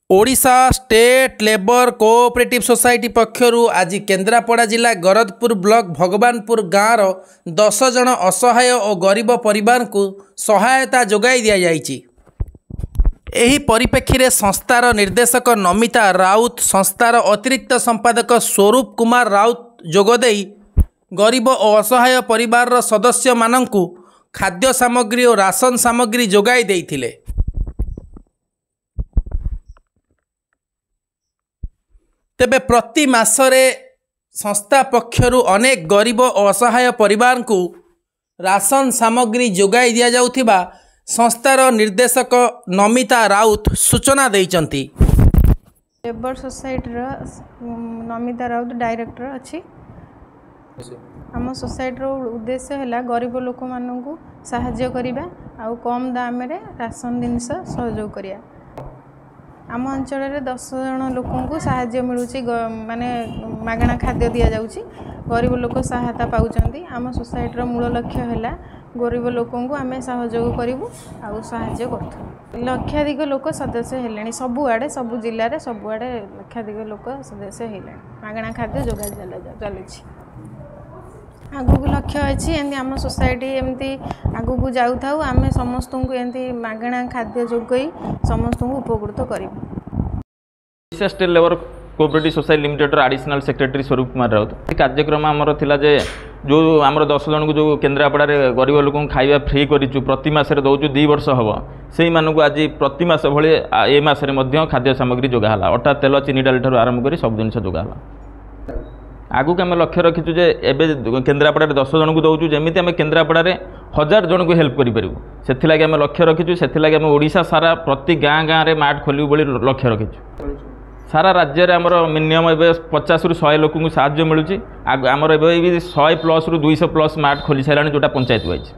Odisha state labour cooperative society पक्षरु आज केन्द्रापड़ा जिला गरदपुर ब्लॉक भगवानपुर गाँव 10 जन असहाय और गरीब परिवार को सहायता जोगाई दिया जाइछि। एही परिप्रेक्षी रे संस्थार निर्देशक नमिता राउत, संस्थार अतिरिक्त संपादक स्वरूप कुमार राउत जोगदेई गरीब और असहाय परिवार सदस्य मानंकु खाद्य सामग्री और राशन सामग्री जोगाई देइथिले। तेबे प्रति मासरे संस्था पक्षरु अनेक गरीब और असहाय परिवार को राशन सामग्री जोगाई दिया जाउथिबा संस्थार निर्देशक नमिता राउत सूचना दैचंती। Labour society Namita Raut director अच्छी। आम सोसाइटी उद्देश्य है गरीब लोक मानू साहाय्य करने आउ कम दाम रे राशन जिनस सहयोग करिया। आम अंचल 10 जन लोक को साहाय्य मिलूँ माने मागणा खाद्य दि जाऊँगी। गरीब लोक सहायता पाँच। आम सोसाइटी मूल लक्ष्य है गरीब लोक को आम सहयोग करूँ आउ साहाय्य कर। लक्षाधिक लोक सदस्य है सबुआड़े सब जिले में सबुआड़े लक्षाधिक लोक सदस्य है मागणा खाद्य जोगाई चलुची। आगू लक्ष्य अच्छी एमती आम सोसाइटी एमती आगू जाऊ था आम समस्त को एमती मागणा खाद्य जोगई समस्त को उपकृत करूँ। Odisha state labour cooperative society limited additional secretary स्वरूप कुमार राउत कार्यक्रम आमर थिला जे जो आमर 10 जन को जो केन्द्रापड़ा गरीब लोक खाଇବା फ्री करूँ प्रति मासरे दौचु 2 वर्ष हम से मानक आज प्रति मास भले ए मासरे खाद्य सामग्री जोगाला। अटा तेल चीनी डाली ठार आरंभ कर सब जिन जोगाला। आगू आम लक्ष्य रखीचु जे एबे केन्द्रापड़ा 10 जन को दौचु जमी आम केन्द्रापड़ा 1000 जन को हेल्प करूँ से आम लक्ष्य रखीचु। से आम ओडिशा सारा प्रति गाँ गाँव में मार्ट खोलू बोली लक्ष्य रखीचु। सारा राज्य में आमर मिनिमम ए 50 ରୁ 100 लोक को साहाय्य मिलूँ। आमर ए 100 प्लस रु 200 प्लस मार्ट खोली सारे जोटा पंचायत वाइज।